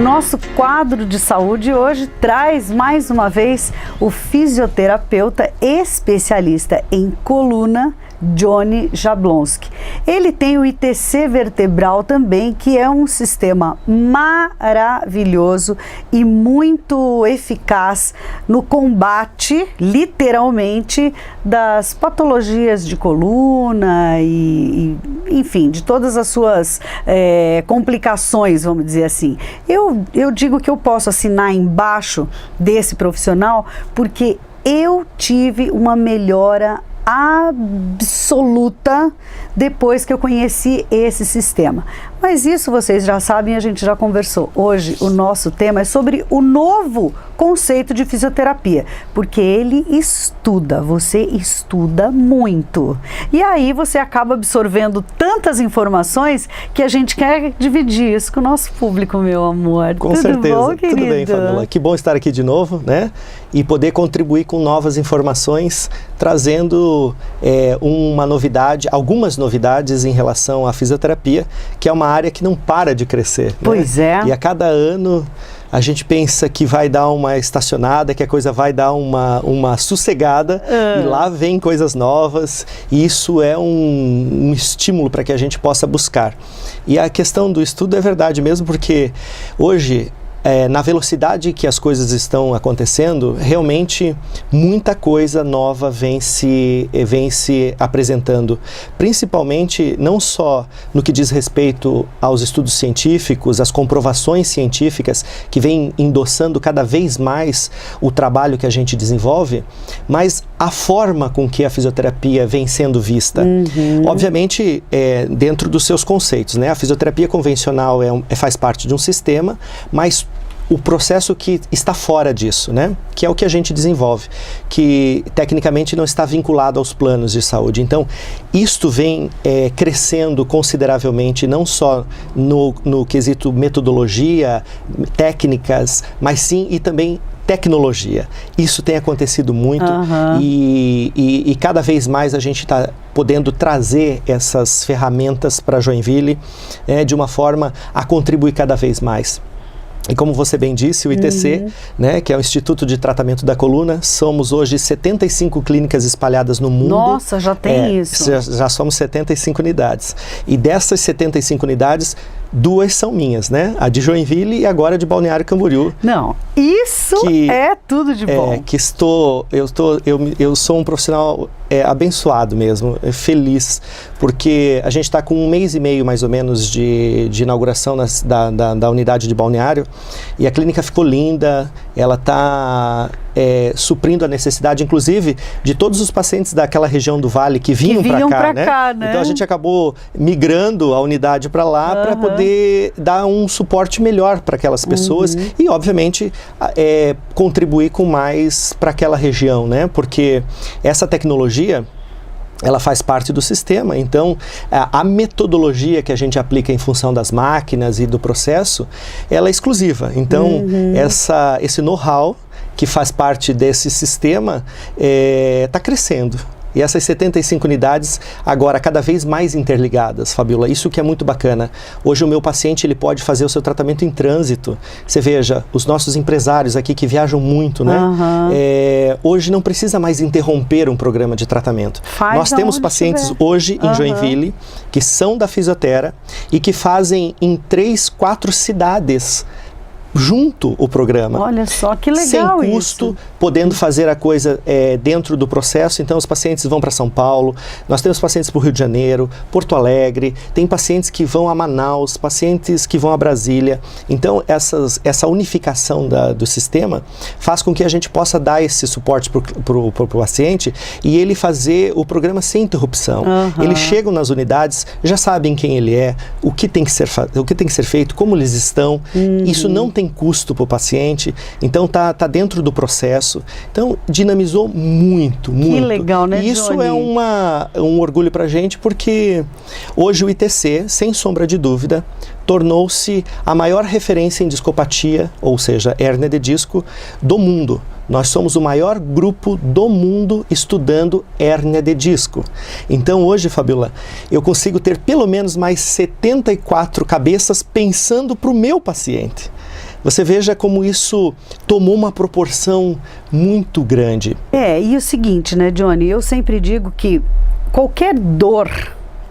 O nosso quadro de saúde hoje traz mais uma vez o fisioterapeuta especialista em coluna, Johnny Jablonski. Ele tem o ITC vertebral também, que é um sistema maravilhoso e muito eficaz no combate, literalmente, das patologias de coluna e enfim, de todas as suas complicações, vamos dizer assim. Eu digo que eu posso assinar embaixo desse profissional porque eu tive uma melhora absoluta depois que eu conheci esse sistema. Mas isso vocês já sabem, a gente já conversou. Hoje o nosso tema é sobre o novo conceito de fisioterapia, porque ele estuda, você estuda muito. E aí você acaba absorvendo tantas informações que a gente quer dividir isso com o nosso público, meu amor. Com certeza. Bom, querido? Tudo bem, Fabiola. Que bom estar aqui de novo, né? E poder contribuir com novas informações, trazendo uma novidade, algumas novidades em relação à fisioterapia, que é uma área que não para de crescer. Pois né? é. E a cada ano a gente pensa que vai dar uma estacionada, que a coisa vai dar uma sossegada, e lá vem coisas novas, e isso é um estímulo para que a gente possa buscar. E a questão do estudo é verdade mesmo, porque hoje, na velocidade que as coisas estão acontecendo, realmente muita coisa nova vem se apresentando, principalmente não só no que diz respeito aos estudos científicos, às comprovações científicas que vêm endossando cada vez mais o trabalho que a gente desenvolve, mas a forma com que a fisioterapia vem sendo vista. Obviamente, dentro dos seus conceitos, né? A fisioterapia convencional faz parte de um sistema, mas o processo que está fora disso, né? Que é o que a gente desenvolve, que tecnicamente não está vinculado aos planos de saúde. Então, isto vem crescendo consideravelmente, não só no quesito metodologia, técnicas, mas sim e também tecnologia. Isso tem acontecido muito e cada vez mais a gente está podendo trazer essas ferramentas para Joinville de uma forma a contribuir cada vez mais. E como você bem disse, o ITC, né, que é o Instituto de Tratamento da Coluna, somos hoje 75 clínicas espalhadas no mundo. Nossa, já tem isso. Já somos 75 unidades. E dessas 75 unidades, 2 são minhas, né? A de Joinville e agora a de Balneário Camboriú. Não, isso é tudo de bom. Eu sou um profissional abençoado mesmo, feliz, porque a gente está com 1 mês e meio mais ou menos de inauguração da unidade de Balneário, e a clínica ficou linda, ela está suprindo a necessidade, inclusive, de todos os pacientes daquela região do Vale que vinham para cá, né? Então a gente acabou migrando a unidade para lá para poder dar um suporte melhor para aquelas pessoas e, obviamente, contribuir com mais para aquela região, né? Porque essa tecnologia, ela faz parte do sistema, então a metodologia que a gente aplica em função das máquinas e do processo, ela é exclusiva. Então, esse know-how que faz parte desse sistema está crescendo. E essas 75 unidades agora cada vez mais interligadas, Fabiola, isso que é muito bacana. Hoje o meu paciente ele pode fazer o seu tratamento em trânsito. Você veja, os nossos empresários aqui que viajam muito, né? Hoje não precisa mais interromper um programa de tratamento. Nós temos pacientes hoje em Joinville que são da Fisiotera e que fazem em 3, 4 cidades junto o programa. Olha só, que legal sem custo, isso. Podendo fazer a coisa dentro do processo. Então os pacientes vão para São Paulo, nós temos pacientes para o Rio de Janeiro, Porto Alegre, tem pacientes que vão a Manaus, pacientes que vão a Brasília. Então essa unificação do sistema faz com que a gente possa dar esse suporte para o paciente e ele fazer o programa sem interrupção. Eles chegam nas unidades, já sabem quem ele é, o que tem que ser feito, como eles estão. Isso não tem custo para o paciente, então tá dentro do processo. Então dinamizou muito. Que legal, né, E isso Johnny? é um orgulho para a gente, porque hoje o ITC, sem sombra de dúvida, tornou-se a maior referência em discopatia, ou seja, hérnia de disco, do mundo. Nós somos o maior grupo do mundo estudando hérnia de disco. Então hoje, Fabiola, eu consigo ter pelo menos mais 74 cabeças pensando para o meu paciente. Você veja como isso tomou uma proporção muito grande. E o seguinte, né, Johnny? Eu sempre digo que qualquer dor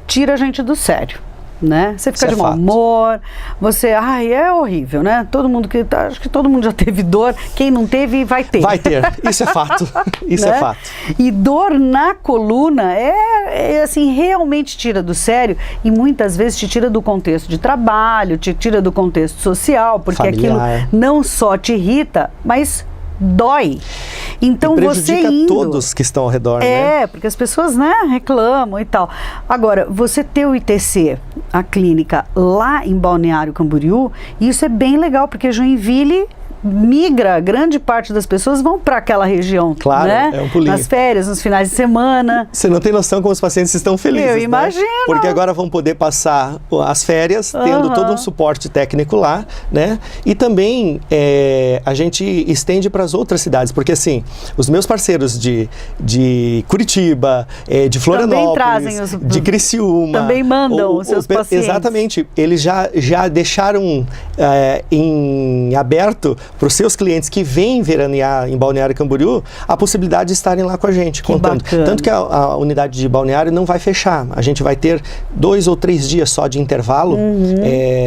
tira a gente do sério, né? Você fica de mau humor, você, é horrível, né? Todo mundo acho que todo mundo já teve dor, quem não teve vai ter. Vai ter, isso é fato, isso né? é fato. E dor na coluna assim, realmente tira do sério e muitas vezes te tira do contexto de trabalho, te tira do contexto social, porque familiar. Aquilo não só te irrita, mas dói. Então prejudica você indo, todos que estão ao redor, né? Porque as pessoas, né, reclamam e tal. Agora, você ter o ITC, a clínica lá em Balneário Camboriú, isso é bem legal, porque Joinville migra, grande parte das pessoas vão para aquela região, claro, né? É um pulinho. Nas férias, nos finais de semana. Você não tem noção como os pacientes estão felizes, Eu imagino. Né? Porque agora vão poder passar as férias, tendo todo um suporte técnico lá, né? E também a gente estende para as outras cidades, porque assim, os meus parceiros de Curitiba, de Florianópolis, de Criciúma, também mandam os seus pacientes. Exatamente, eles já deixaram em aberto para os seus clientes que vêm veranear em Balneário Camboriú, a possibilidade de estarem lá com a gente, contando. Tanto que a unidade de balneário não vai fechar. A gente vai ter 2 ou 3 dias só de intervalo,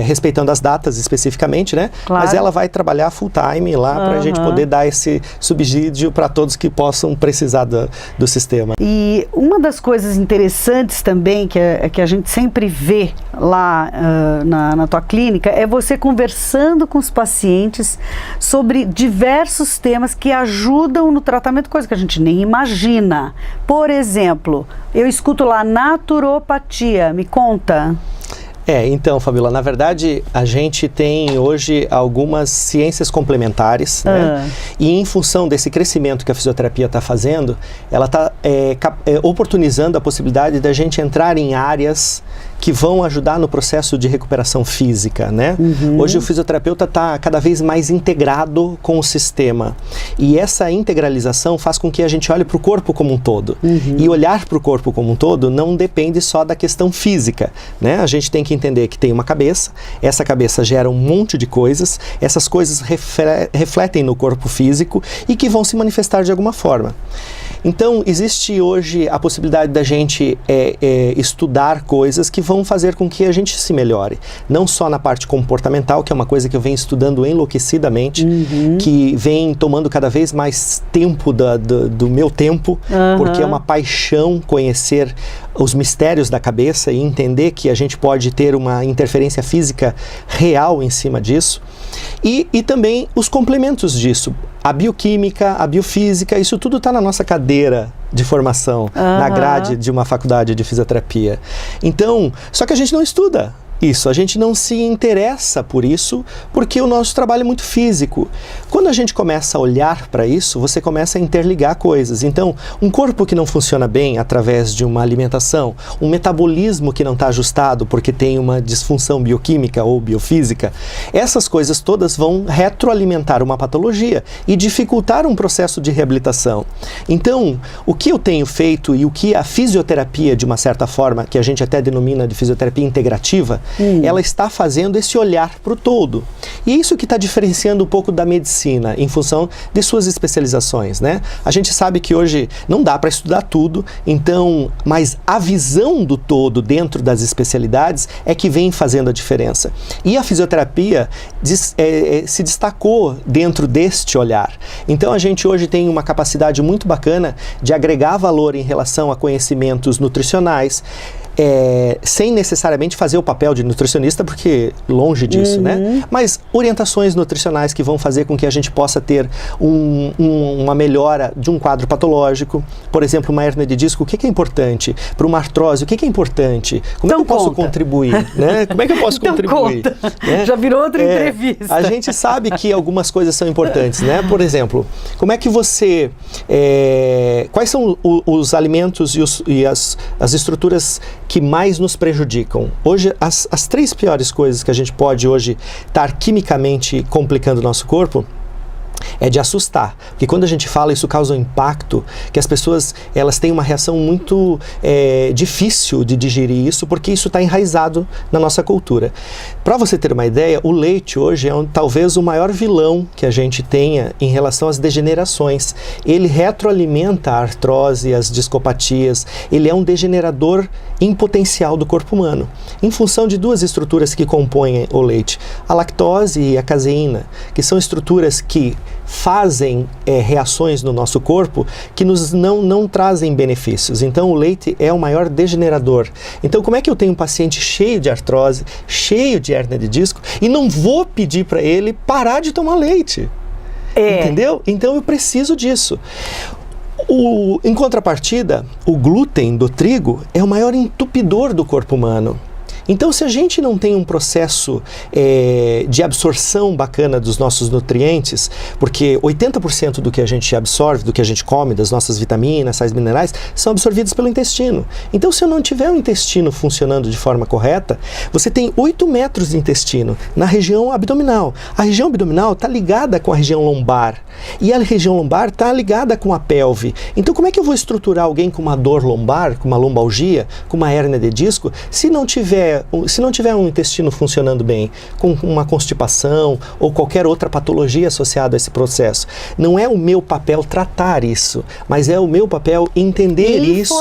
respeitando as datas especificamente, né? Claro. Mas ela vai trabalhar full time lá para a gente poder dar esse subsídio para todos que possam precisar do sistema. E uma das coisas interessantes também que a gente sempre vê lá na tua clínica é você conversando com os pacientes sobre diversos temas que ajudam no tratamento, coisa que a gente nem imagina. Por exemplo, eu escuto lá naturopatia, me conta. Então, Fabíola, na verdade, a gente tem hoje algumas ciências complementares, né? E em função desse crescimento que a fisioterapia está fazendo, ela está oportunizando a possibilidade da gente entrar em áreas que vão ajudar no processo de recuperação física, né? Hoje o fisioterapeuta está cada vez mais integrado com o sistema. E essa integralização faz com que a gente olhe para o corpo como um todo. E olhar para o corpo como um todo não depende só da questão física, né? A gente tem que entender que tem uma cabeça, essa cabeça gera um monte de coisas, essas coisas refletem no corpo físico e que vão se manifestar de alguma forma. Então, existe hoje a possibilidade da gente estudar coisas que vão fazer com que a gente se melhore. Não só na parte comportamental, que é uma coisa que eu venho estudando enlouquecidamente, que vem tomando cada vez mais tempo do meu tempo, porque é uma paixão conhecer os mistérios da cabeça e entender que a gente pode ter uma interferência física real em cima disso. E também os complementos disso. A bioquímica, a biofísica, isso tudo está na nossa cadeira de formação, na grade de uma faculdade de fisioterapia. Então, só que a gente não estuda isso, a gente não se interessa por isso, porque o nosso trabalho é muito físico. Quando a gente começa a olhar para isso, você começa a interligar coisas. Então, um corpo que não funciona bem através de uma alimentação, um metabolismo que não está ajustado porque tem uma disfunção bioquímica ou biofísica, essas coisas todas vão retroalimentar uma patologia e dificultar um processo de reabilitação. Então, o que eu tenho feito e o que a fisioterapia, de uma certa forma, que a gente até denomina de fisioterapia integrativa, ela está fazendo esse olhar para o todo. E isso que está diferenciando um pouco da medicina, em função de suas especializações, né? A gente sabe que hoje não dá para estudar tudo, então, mas a visão do todo dentro das especialidades é que vem fazendo a diferença. E a fisioterapia se destacou dentro deste olhar. Então, a gente hoje tem uma capacidade muito bacana de agregar valor em relação a conhecimentos nutricionais, sem necessariamente fazer o papel de nutricionista, porque longe disso, né? Mas orientações nutricionais que vão fazer com que a gente possa ter uma melhora de um quadro patológico. Por exemplo, uma hérnia de disco, o que é importante? Para uma artrose, o que é importante? Como é que eu posso contribuir? Né? Como é que eu posso contribuir? Né? Já virou outra entrevista. A gente sabe que algumas coisas são importantes, né? Por exemplo, como é que você... quais são os alimentos e as estruturas que mais nos prejudicam? Hoje, as 3 piores coisas que a gente pode hoje estar quimicamente complicando o nosso corpo É de assustar, porque quando a gente fala, isso causa um impacto, que as pessoas, elas têm uma reação muito difícil de digerir isso, porque isso está enraizado na nossa cultura. Para você ter uma ideia, o leite hoje é talvez o maior vilão que a gente tenha em relação às degenerações. Ele retroalimenta a artrose, as discopatias, ele é um degenerador em potencial do corpo humano, em função de duas estruturas que compõem o leite, a lactose e a caseína, que são estruturas que fazem reações no nosso corpo que nos não trazem benefícios. Então o leite é o maior degenerador. Então como é que eu tenho um paciente cheio de artrose, cheio de hérnia de disco, e não vou pedir para ele parar de tomar leite? Entendeu? Então eu preciso disso. Em contrapartida, o glúten do trigo é o maior entupidor do corpo humano. Então, se a gente não tem um processo de absorção bacana dos nossos nutrientes, porque 80% do que a gente absorve, do que a gente come, das nossas vitaminas, sais minerais, são absorvidos pelo intestino. Então, se eu não tiver o intestino funcionando de forma correta, você tem 8 metros de intestino na região abdominal. A região abdominal está ligada com a região lombar, e a região lombar está ligada com a pelve. Então, como é que eu vou estruturar alguém com uma dor lombar, com uma lombalgia, com uma hérnia de disco, se não tiver um intestino funcionando bem, com uma constipação ou qualquer outra patologia associada a esse processo? Não é o meu papel tratar isso, mas é o meu papel entender isso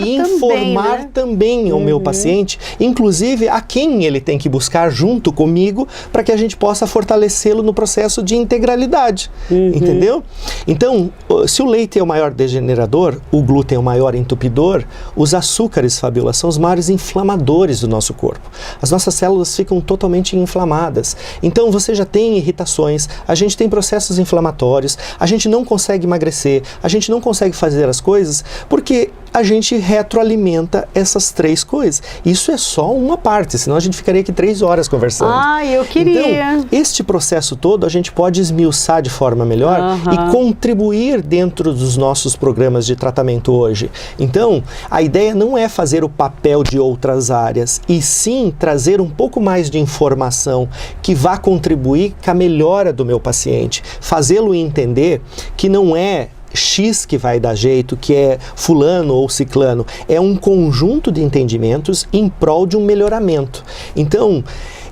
e informar também o meu paciente, inclusive a quem ele tem que buscar junto comigo, para que a gente possa fortalecê-lo no processo de integralidade, entendeu? Então, se o leite é o maior degenerador, o glúten é o maior entupidor, os açúcares, Fabíola, são os maiores inflamadores do nosso corpo. As nossas células ficam totalmente inflamadas. Então você já tem irritações, a gente tem processos inflamatórios, a gente não consegue emagrecer, a gente não consegue fazer as coisas porque a gente retroalimenta essas três coisas. Isso é só uma parte, senão a gente ficaria aqui 3 horas conversando. Eu queria. Então, este processo todo a gente pode esmiuçar de forma melhor e contribuir dentro dos nossos programas de tratamento hoje. Então, a ideia não é fazer o papel de outras áreas, e sim trazer um pouco mais de informação que vá contribuir com a melhora do meu paciente, fazê-lo entender que não é X que vai dar jeito, que é fulano ou ciclano, é um conjunto de entendimentos em prol de um melhoramento. Então,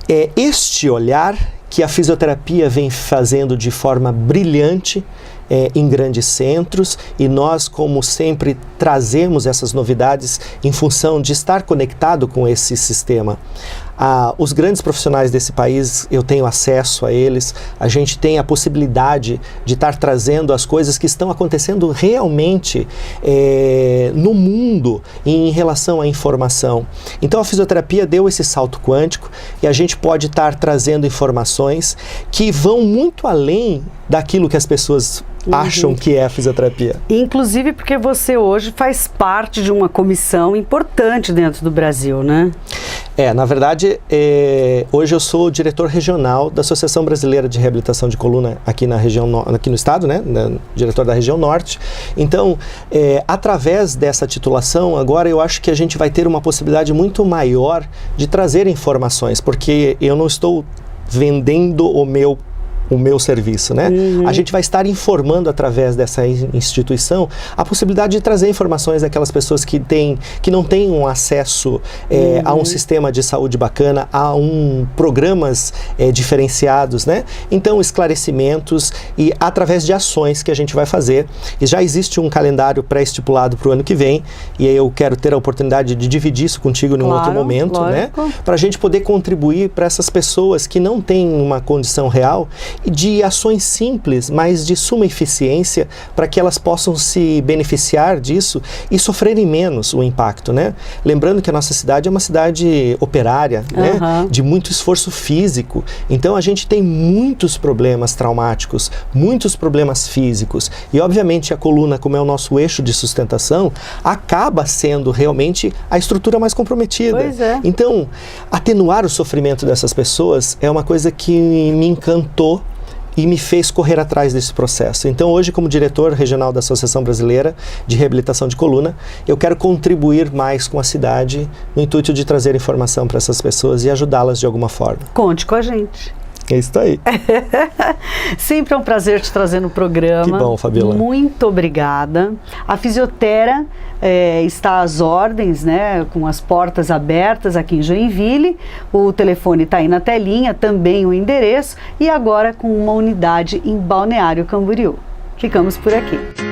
é este olhar que a fisioterapia vem fazendo de forma brilhante em grandes centros, e nós, como sempre, trazemos essas novidades em função de estar conectado com esse sistema. Os grandes profissionais desse país, eu tenho acesso a eles, a gente tem a possibilidade de estar trazendo as coisas que estão acontecendo realmente no mundo em relação à informação. Então a fisioterapia deu esse salto quântico e a gente pode estar trazendo informações que vão muito além daquilo que as pessoas acham que é a fisioterapia. Inclusive porque você hoje faz parte de uma comissão importante dentro do Brasil, né? Na verdade, hoje eu sou o diretor regional da Associação Brasileira de Reabilitação de Coluna aqui na região, aqui no estado, né? Diretor da região norte. Então, através dessa titulação, agora eu acho que a gente vai ter uma possibilidade muito maior de trazer informações, porque eu não estou vendendo o meu serviço, né? A gente vai estar informando através dessa instituição a possibilidade de trazer informações àquelas pessoas que não têm um acesso a um sistema de saúde bacana, a programas diferenciados, né? Então, esclarecimentos e através de ações que a gente vai fazer. E já existe um calendário pré-estipulado para o ano que vem, e aí eu quero ter a oportunidade de dividir isso contigo num outro momento, né? Para a gente poder contribuir para essas pessoas que não têm uma condição real, de ações simples, mas de suma eficiência, para que elas possam se beneficiar disso e sofrerem menos o impacto, né? Lembrando que a nossa cidade é uma cidade operária, né? De muito esforço físico. Então a gente tem muitos problemas traumáticos, muitos problemas físicos, e obviamente a coluna, como é o nosso eixo de sustentação, acaba sendo realmente a estrutura mais comprometida. Pois é. Então, atenuar o sofrimento dessas pessoas é uma coisa que me encantou e me fez correr atrás desse processo. Então hoje, como diretor regional da Associação Brasileira de Reabilitação de Coluna, eu quero contribuir mais com a cidade no intuito de trazer informação para essas pessoas e ajudá-las de alguma forma. Conte com a gente. É isso aí. Sempre é um prazer te trazer no programa. Que bom, Fabiola. Muito obrigada. A Fisiotera está às ordens, né, com as portas abertas aqui em Joinville. O telefone está aí na telinha, também o endereço, e agora com uma unidade em Balneário Camboriú. Ficamos por aqui.